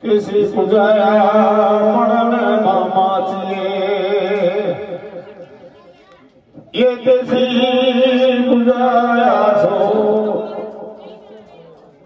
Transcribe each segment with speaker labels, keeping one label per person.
Speaker 1: किसी पूजाया मरण मामाचिए ये किसी पूजाया सो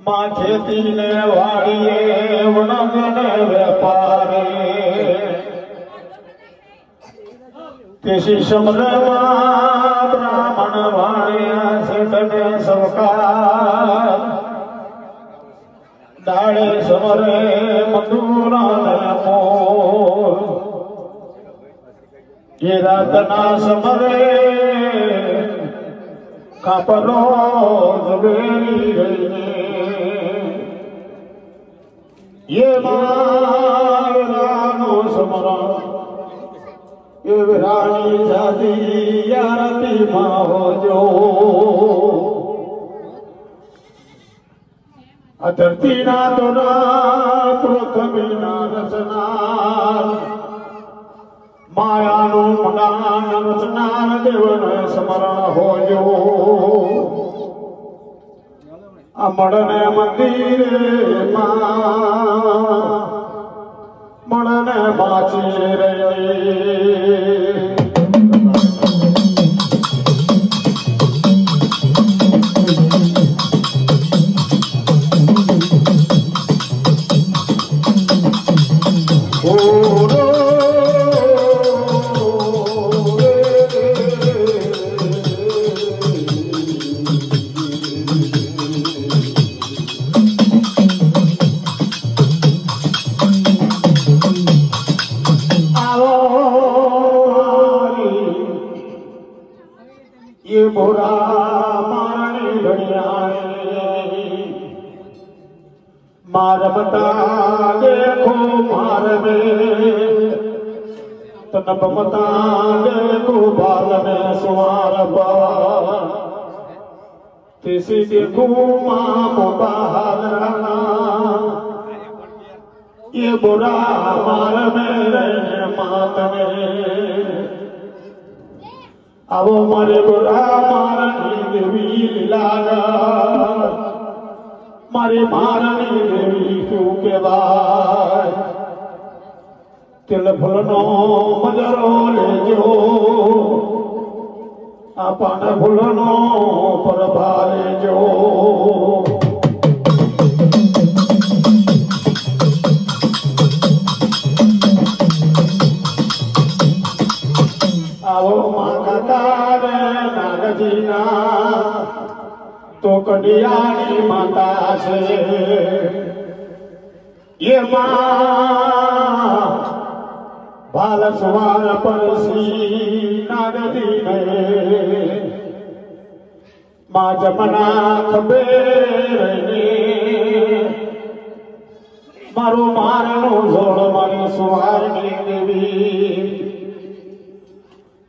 Speaker 1: माँ खेती ने वाड़िए वनगन व्यापारे किसी समर ब्राह्मण वाणिया से तने सबका दाड़े समरे मधुरा मोर ये रातना समरे कापरो जबेरी गई ये मारानो समरा ये विरानी जाती यारती माँ हो जो अधरती ना तो ना पृथ्वी ना रचना माया नु मदान रचना देवन स्मरण हो जो अमड़ने मंदिर मड़ने बाची रे ये बुरा मारने घड़ियाए मार बता देखो मार में तनप मता देखो बाल में सुमार किसी देखो माँ बहाना ये बुरा मार मेरे मात में अब मारे बुरा मारनी देवी लागा मारे मारनी देवी तू के बाद तिल फुलनो मजरो ले जो अपन फुलनो पर भाले जो नागजीना तो कडियानी माता से ये माँ बाल सुवार परसी नागजी में माँ जमना खबे मारो मारनो जोड़ मारी सुवारनी देवी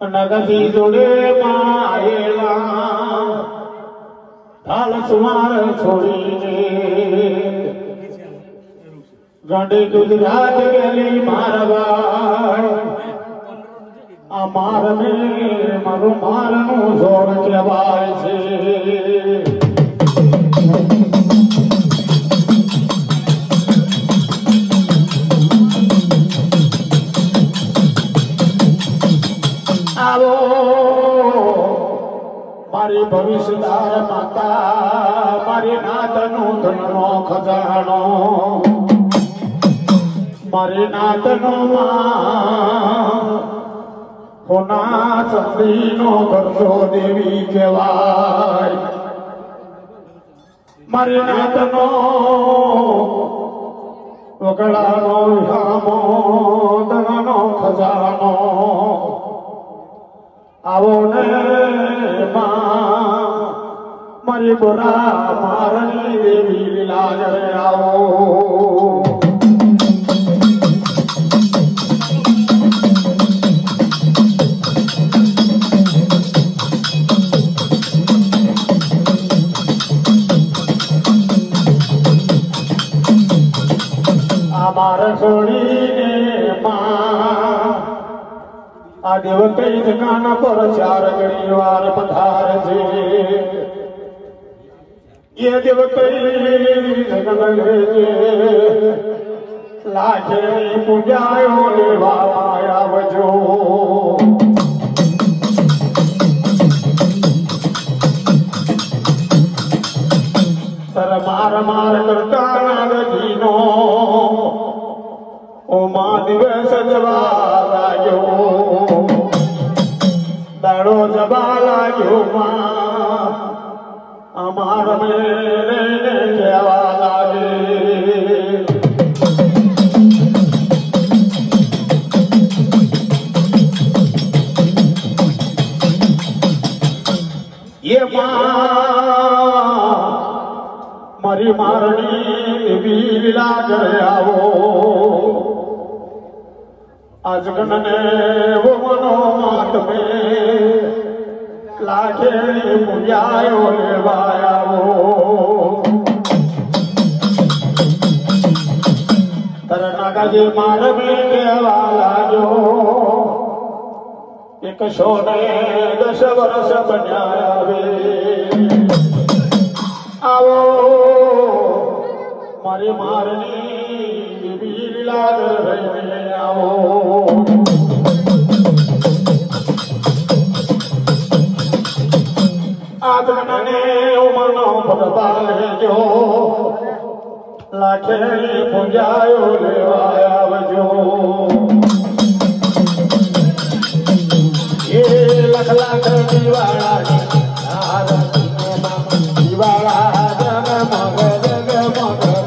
Speaker 1: नगदी जोड़े मायेला ढाल सुमार छोड़ी गंडे गुजरात गली मारवा मार में मारो मारनो जोड़ केवाय छे आवो मारी भविष्यदार माता मारी नातनु धनो खजानो मारी नातनु होना संदीनो करजो देवी केवाय मारी नातनो वगड़ानो यामो धनो खजानो आवो ने माँ मरी बुरा मारनी देवी लीलाज रे आओ हमार सोड़ी ने माँ देवते ठिकाना पर चार गणिवार पधार जे ये देवते લાખે પૂજાયો લેવા આવજો તર માર માર કરતા નાગજીનો ઓ માં દિવસ જવા લાગ્યો દાડો જવા લાગ્યો માં અમાર મેરે કહેવા લાગે ये मारी मारणी लीला कर आवो अजगन ने वो मनो मात में लाखे पुजायो लेवायावो तर नागाजी मार में केवा लागो एक सोने 10 वर्ष बन्यावे आवो मारी मारनी लीला रहे आवो आदमने मनो पदपाले जो लाखे पुजायो लेवायावजो ये लख लाख दीवाड़ा दीवाड़ा जगमग जगमग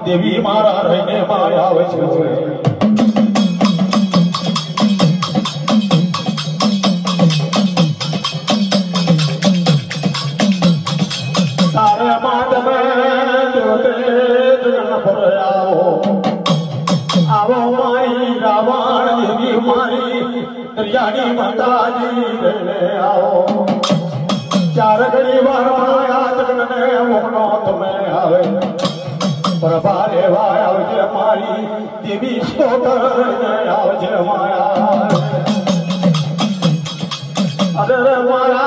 Speaker 1: देवी मारा रहने माया तारे मात में आवो मारी रावण देवी मारी दरियानी माता जी आओ चार घड़ी बार माया जगने मोहनो तुम्हें आवे प्रभारे वाया मारी देवी स्तोत्र आवज माया अरे माया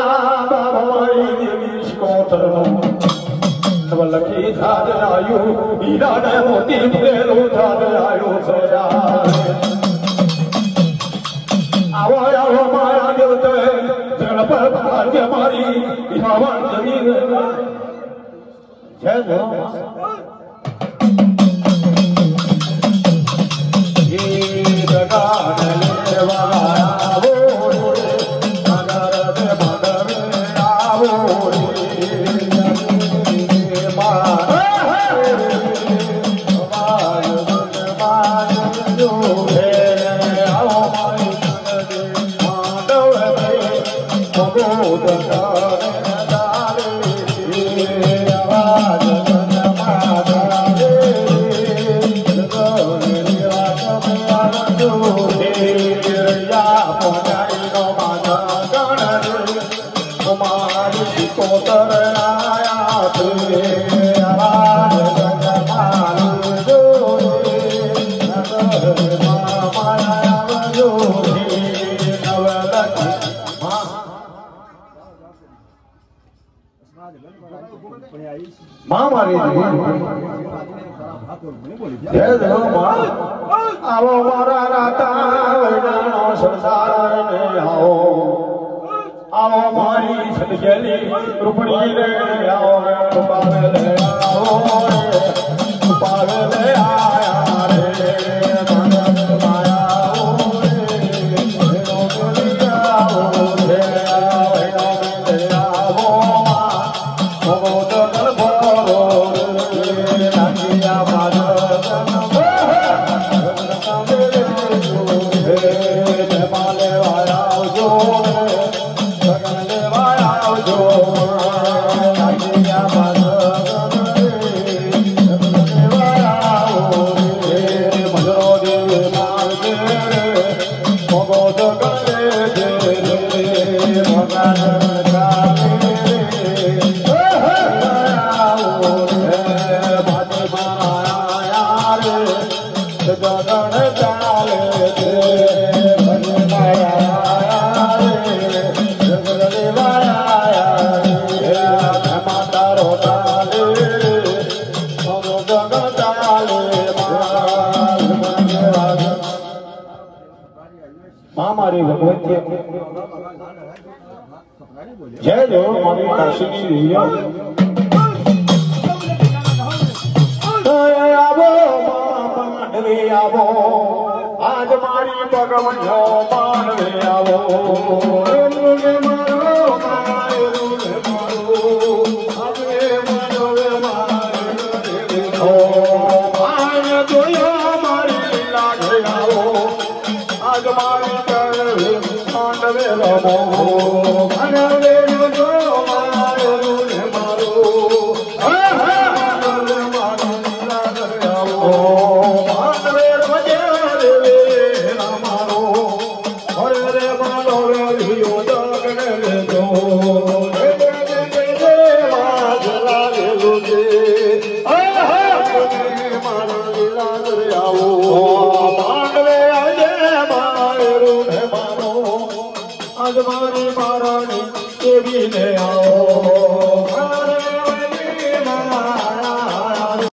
Speaker 1: बाबा मारी देवी स्तोत्र नवलखी धाद आयु हीरा ने मोती भेलो धाद आयु सया आवो आवो माया देवते जन पर भाग्य मारी रावण जमीन जय जय आवो मारा राता वैदानो संसार में आओ आओ मारी सदगली रूपणी रे आओ पावे ले आओ रे पावे ले आया रे माया आओ रे नो आओ रे आओ आओ तो भरो रे नाचिया बाजा ભગત કરે છે ભગવાન મારી ભગવતી જય જો મારી કાશીની આવો માંડવે આવો આજ મારી ભગવંજો માંડવે આવો મારી મારાણી દેવી ને આવો